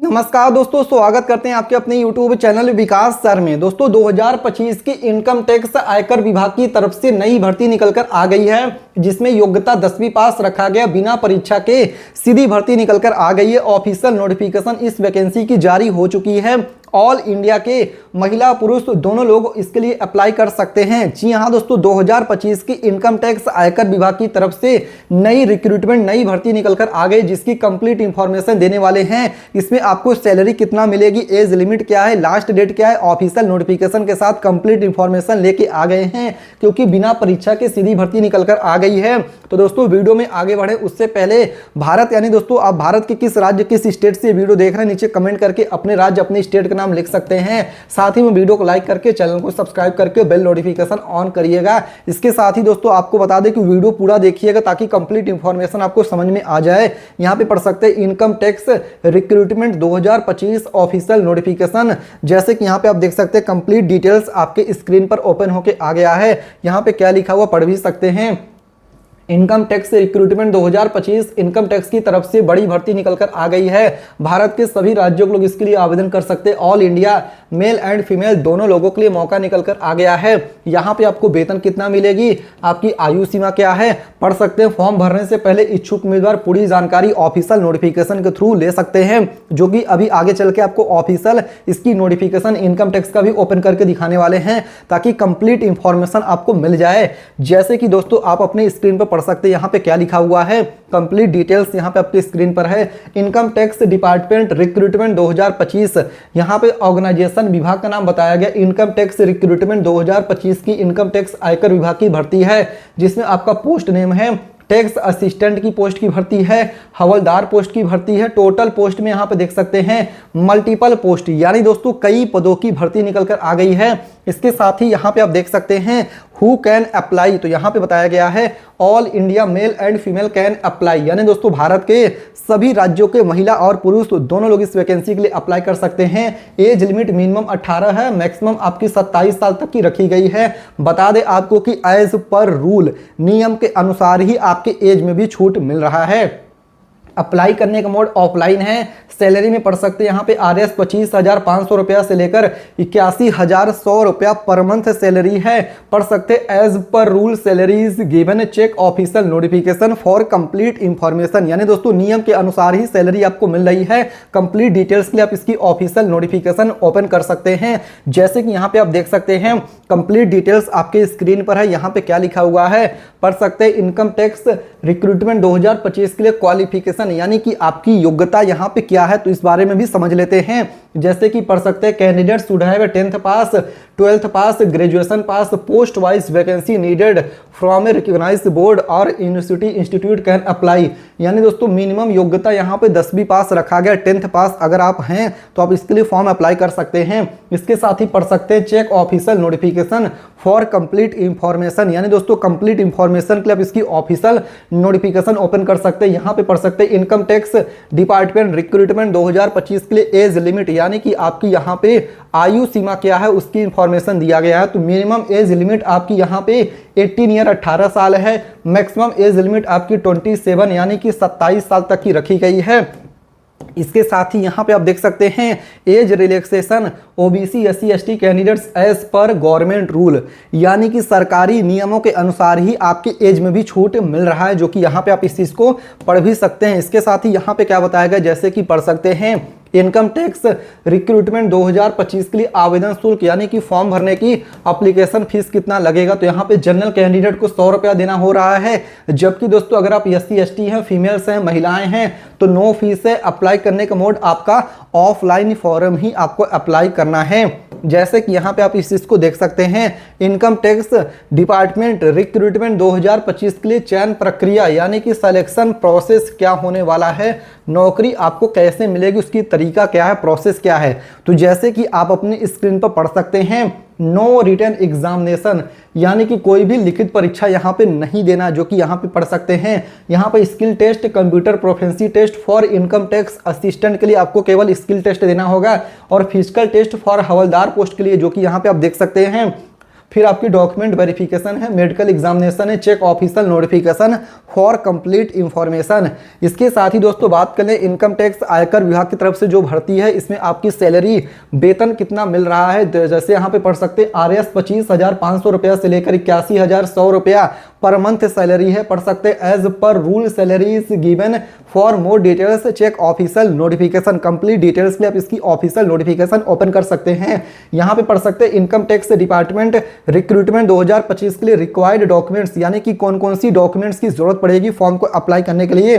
नमस्कार दोस्तों, स्वागत करते हैं आपके अपने YouTube चैनल विकास सर में। दोस्तों 2025 की इनकम टैक्स आयकर विभाग की तरफ से नई भर्ती निकलकर आ गई है, जिसमें योग्यता 10वीं पास रखा गया, बिना परीक्षा के सीधी भर्ती निकलकर आ गई है। ऑफिशियल नोटिफिकेशन इस वैकेंसी की जारी हो चुकी है। ऑल इंडिया के महिला पुरुष दोनों लोग इसके लिए अप्लाई कर सकते हैं। जी हाँ दोस्तों, 2025 की इनकम टैक्स आयकर विभाग की तरफ से नई रिक्रूटमेंट, नई भर्ती निकलकर आ गई, जिसकी कंप्लीट इंफॉर्मेशन देने वाले हैं। इसमें आपको सैलरी कितना मिलेगी, एज लिमिट क्या है, लास्ट डेट क्या है, ऑफिशियल नोटिफिकेशन के साथ कंप्लीट इंफॉर्मेशन लेके आ गए हैं, क्योंकि बिना परीक्षा के सीधी भर्ती निकलकर आ गई है। तो दोस्तों वीडियो में आगे बढ़े उससे पहले भारत यानी दोस्तों आप भारत के किस राज्य, किस स्टेट से वीडियो देख रहे हैं, नीचे कमेंट करके अपने राज्य, अपने स्टेट का नाम लिख सकते हैं। साथ ही में वीडियो को लाइक करके चैनल को सब्सक्राइब करके बेल नोटिफिकेशन ऑन करिएगा। इसके साथ ही दोस्तों आपको बता दें कि वीडियो पूरा देखिएगा ताकि कंप्लीट इंफॉर्मेशन आपको समझ में आ जाए। यहां पे पढ़ सकते हैं income tax recruitment 2025 official notification. जैसे कि यहां पे आप देख सकते हैं कंप्लीट डिटेल्स आपके स्क्रीन पर ओपन होके आ गया है। यहां पे क्या लिखा हुआ पढ़ भी सकते हैं। Income tax recruitment 2025 income tax की तरफ से बड़ी भर्ती निकलकर आ गई है। भारत के सभी राज्यों के लोग इसके लिए आवेदन कर सकते हैं। All India male and female दोनों लोगों के लिए मौका निकलकर आ गया है। यहाँ पे आपको वेतन कितना मिलेगी, आपकी आयु सीमा क्या है, पढ़ सकते हैं। फॉर्म भरने से पहले इच्छुक उम्मीदवार पूरी जानकारी ऑफिशियल नोटिफिकेशन के थ्रू ले सकते हैं, जो कि अभी आगे चल के आपको ऑफिशियल इसकी नोटिफिकेशन इनकम टैक्स का भी ओपन करके दिखाने वाले हैं, ताकि कंप्लीट इंफॉर्मेशन आपको मिल जाए। जैसे कि दोस्तों आप अपने स्क्रीन पर सकते हैं, यहां पे क्या लिखा हुआ है, कंप्लीट डिटेल्स यहां पे आपकी स्क्रीन पर है। इनकम टैक्स डिपार्टमेंट रिक्रूटमेंट 2025, यहां पे ऑर्गेनाइजेशन विभाग का नाम बताया गया। इनकम टैक्स रिक्रूटमेंट 2025 की इनकम टैक्स आयकर विभाग की भर्ती है, जिसमें आपका पोस्ट नेम है, टैक्स असिस्टेंट की पोस्ट की भर्ती है, हवलदार पोस्ट की भर्ती है। टोटल पोस्ट में यहाँ पे देख सकते हैं मल्टीपल पोस्ट, यानी दोस्तों कई पदों की भर्ती निकलकर आ गई है। इसके साथ ही यहाँ पे आप देख सकते हैं हु कैन अप्लाई, तो यहाँ पे बताया गया है all India male and female can apply, यानी दोस्तों भारत के सभी राज्यों के महिला और पुरुष दोनों लोग इस वैकेंसी के लिए अप्लाई कर सकते हैं। एज लिमिट मिनिमम 18 है, मैक्सिमम आपकी 27 साल तक की रखी गई है। बता दें आपको कि एज पर रूल, नियम के अनुसार ही आपके एज में भी छूट मिल रहा है। अप्लाई करने का मोड ऑफलाइन है। सैलरी में पढ़ सकते हैं यहाँ पे RS 25,500 रुपया से लेकर 81,100 रुपया पर मंथ सैलरी है। पढ़ सकते as per rule salaries given, check official notification for complete information, यानी दोस्तों नियम के अनुसार ही सैलरी आपको मिल रही है। कंप्लीट डिटेल्स के लिए आप इसकी ऑफिशियल नोटिफिकेशन ओपन कर सकते हैं। जैसे कि यहाँ पे आप देख सकते हैं कंप्लीट डिटेल्स आपके स्क्रीन पर है। यहाँ पे क्या लिखा हुआ है, पढ़ सकते हैं इनकम टैक्स रिक्रूटमेंट 2025 के लिए क्वालिफिकेशन, यानी कि आपकी योग्यता यहाँ पे क्या है, तो इस बारे में भी समझ लेते हैं। जैसे कि पढ़ सकते हैं candidate should have 10th pass, 12th pass, graduation pass, post wise vacancy needed from a recognised board और यूनिवर्सिटी इंस्टीट्यूट कैन अप्लाई, यानी दोस्तों मिनिमम योग्यता यहाँ पे 10वीं पास रखा गया। 10th पास अगर आप हैं तो आप इसके लिए फॉर्म अप्लाई कर सकते हैं। इसके साथ ही पढ़ सकते हैं check official notification for complete information, यानी दोस्तों कंप्लीट इंफॉर्मेशन के लिए आप इसकी ऑफिशियल नोटिफिकेशन ओपन कर सकते हैं। यहाँ पे पढ़ सकते हैं इनकम टैक्स डिपार्टमेंट रिक्रूटमेंट 2025 के लिए एज लिमिट, यानी कि आपकी यहाँ पे आयु सीमा क्या है उसकी इंफॉर्मेशन दिया गया है। तो मिनिमम एज लिमिट आपकी यहाँ पे 18 ईयर 18 साल है, मैक्सिमम एज लिमिट आपकी 27 यानी कि 27 साल तक की रखी गई है। इसके साथ ही यहाँ पे आप देख सकते हैं age relaxation OBC SC ST candidates as per government rule, यानी कि सरकारी नियमों के अनुसार ही आपके एज में भी छूट मिल रहा है, जो कि यहाँ पे आप इस चीज़ को पढ़ भी सकते हैं। इसके साथ ही यहाँ पे क्या बताया गया, जैसे कि पढ़ सकते हैं इनकम टैक्स रिक्रूटमेंट 2025 के लिए आवेदन शुल्क, यानी कि फॉर्म भरने की एप्लीकेशन फीस कितना लगेगा, तो यहाँ पे जनरल कैंडिडेट को 100 रुपया देना हो रहा है। जबकि दोस्तों अगर आप SC ST हैं, फीमेल्स हैं, महिलाएं हैं तो नो फीस है। अप्लाई करने का मोड आपका ऑफलाइन फॉर्म ही आपको अप्लाई करना है। जैसे कि यहाँ पे आप इस चीज को देख सकते हैं इनकम टैक्स डिपार्टमेंट रिक्रूटमेंट 2025 के लिए चयन प्रक्रिया, यानी कि सिलेक्शन प्रोसेस क्या होने वाला है, नौकरी आपको कैसे मिलेगी, उसकी तरीका क्या है, प्रोसेस क्या है। तो जैसे कि आप अपनी स्क्रीन पर पढ़ सकते हैं नो रिटन एग्जामिनेशन, यानी कि कोई भी लिखित परीक्षा यहाँ पे नहीं देना, जो कि यहाँ पे पढ़ सकते हैं। यहाँ पे skill test, computer proficiency test for income tax assistant के लिए आपको केवल स्किल टेस्ट देना होगा, और फिजिकल टेस्ट फॉर हवलदार पोस्ट के लिए, जो कि यहाँ पे आप देख सकते हैं फिर आपकी डॉक्यूमेंट वेरिफिकेशन है, मेडिकल एग्जामिनेशन है, check official notification for complete information. इसके साथ ही दोस्तों बात करें इनकम टैक्स आयकर विभाग की तरफ से जो भर्ती है, इसमें आपकी सैलरी वेतन कितना मिल रहा है, जैसे यहाँ पे पढ़ सकते हैं RS 25,500 रुपया से लेकर 81,100 रुपया पर मंथ सैलरी है, पढ़ सकते हैं as per rule salary is given for more details check official notification. Complete details के लिए आप इसकी ऑफिशियल नोटिफिकेशन ओपन कर सकते हैं। यहाँ पे पढ़ सकते हैं इनकम टैक्स डिपार्टमेंट रिक्रूटमेंट 2025 के लिए रिक्वायर्ड डॉक्यूमेंट्स, यानी कि कौन कौन सी डॉक्यूमेंट्स की जरूरत पड़ेगी फॉर्म को अप्लाई करने के लिए।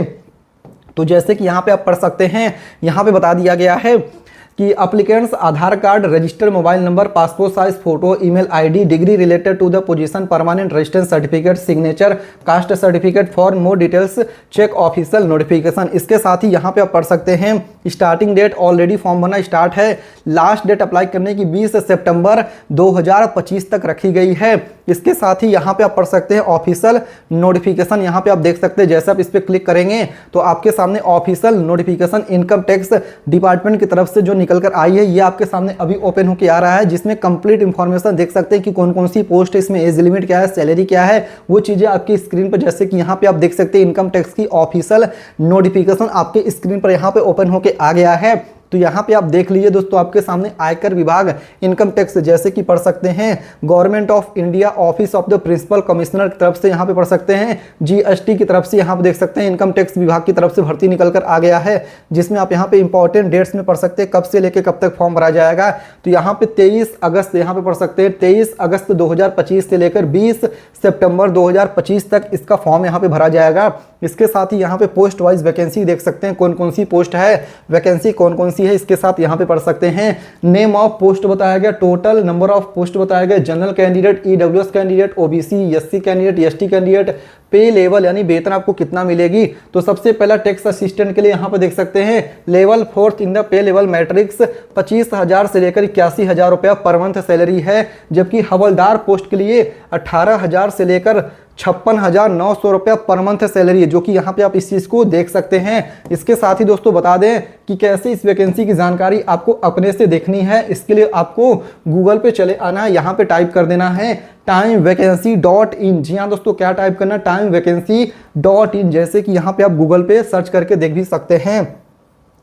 तो जैसे कि यहाँ पे आप पढ़ सकते हैं, यहाँ पे बता दिया गया है कि applicants Aadhaar card, registered mobile number, passport size photo, email ID, degree related to the position, permanent residence certificate, signature, caste certificate for more details check official notification. इसके साथ ही यहाँ पे आप पढ़ सकते हैं स्टार्टिंग डेट ऑलरेडी फॉर्म भरना स्टार्ट है, लास्ट डेट अप्लाई करने की 20 सितंबर 2025 तक रखी गई है। इसके साथ ही यहाँ पे आप पढ़ सकते हैं ऑफिशियल नोटिफिकेशन, यहाँ पे आप देख सकते हैं जैसे आप इस पर क्लिक करेंगे तो आपके सामने official notification income tax department की तरफ से जो निकल कर आई है, ये आपके सामने अभी ओपन होकर आ रहा है, जिसमें कंप्लीट इंफॉर्मेशन देख सकते हैं कि कौन कौन सी पोस्ट है, इसमें एज लिमिट क्या है, सैलरी क्या है, वो चीजें आपकी स्क्रीन पर, जैसे कि यहाँ पे आप देख सकते हैं इनकम टैक्स की ऑफिशियल नोटिफिकेशन आपके स्क्रीन पर यहाँ पे ओपन होकर आ गया है। तो यहाँ पे आप देख लीजिए दोस्तों, आपके सामने आयकर विभाग इनकम टैक्स, जैसे कि पढ़ सकते हैं government of India office of the principal commissioner की तरफ से यहाँ पे पढ़ सकते हैं GST की तरफ से यहाँ पे देख सकते हैं इनकम टैक्स विभाग की तरफ से भर्ती निकल कर आ गया है, जिसमें आप यहाँ पे इंपॉर्टेंट डेट्स में पढ़ सकते हैं कब से लेकर कब तक फॉर्म भरा जाएगा। तो यहाँ पे 23 अगस्त यहाँ पे पढ़ सकते हैं 23 अगस्त 2025 से लेकर 20 सितंबर 2025 तक इसका फॉर्म यहाँ पे भरा जाएगा। इसके साथ ही यहाँ पे पोस्ट वाइज वैकेंसी देख सकते हैं कौन कौन सी पोस्ट है, वैकेंसी कौन कौन सी है, इसके साथ यहाँ पे पढ़ सकते हैं नेम ऑफ पोस्ट बताया गया, टोटल नंबर ऑफ पोस्ट बताया गया, general candidate, EWS candidate, OBC, SC candidate, ST candidate, पे लेवल यानी वेतन आपको कितना मिलेगी। तो सबसे पहला टैक्स असिस्टेंट के लिए यहाँ पे देख सकते हैं level 4 in the pay level matrix 25,000 से लेकर 81,000 रुपया पर मंथ सैलरी है, जबकि हवलदार पोस्ट के लिए 18,000 से लेकर 56,900 रुपया पर मंथ सैलरी है, जो कि यहाँ पे आप इस चीज को देख सकते हैं। इसके साथ ही दोस्तों बता दें कि कैसे इस वैकेंसी की जानकारी आपको अपने से देखनी है, इसके लिए आपको गूगल पे चले आना है, यहाँ पे टाइप कर देना है timevaccancy.in। जी हाँ दोस्तों, क्या टाइप करना, timevaccancy.in। जैसे कि यहाँ पे आप गूगल पे सर्च करके देख भी सकते हैं।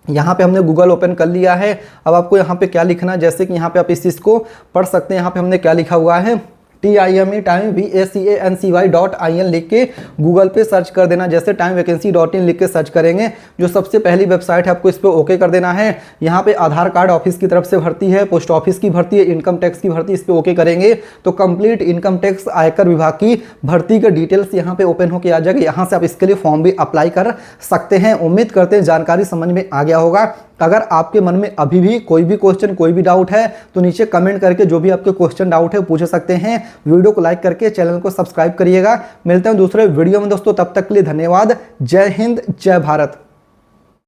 यहाँ पे हमने गूगल ओपन कर लिया है। अब आपको यहाँ पे क्या लिखना है, जैसे कि यहाँ पे आप इस चीज को पढ़ सकते हैं। यहाँ पे हमने क्या लिखा हुआ है, timevaccancy.in लिख के गूगल पे सर्च कर देना। जैसे timevaccancy.in लिख के सर्च करेंगे, जो सबसे पहली वेबसाइट है आपको इस पे ओके कर देना है। यहाँ पे आधार कार्ड ऑफिस की तरफ से भर्ती है, पोस्ट ऑफिस की भर्ती है, इनकम टैक्स की भर्ती, इस पे ओके करेंगे तो कंप्लीट इनकम टैक्स आयकर विभाग की भर्ती का डिटेल्स यहाँ पे ओपन होकर आ जाएगा। यहाँ से आप इसके लिए फॉर्म भी अप्लाई कर सकते हैं। उम्मीद करते हैं जानकारी समझ में आ गया होगा। अगर आपके मन में अभी भी कोई भी क्वेश्चन, कोई भी डाउट है तो नीचे कमेंट करके जो भी आपके क्वेश्चन डाउट है पूछ सकते हैं। वीडियो को लाइक करके चैनल को सब्सक्राइब करिएगा। मिलते हैं दूसरे वीडियो में दोस्तों, तब तक के लिए धन्यवाद। जय हिंद, जय भारत।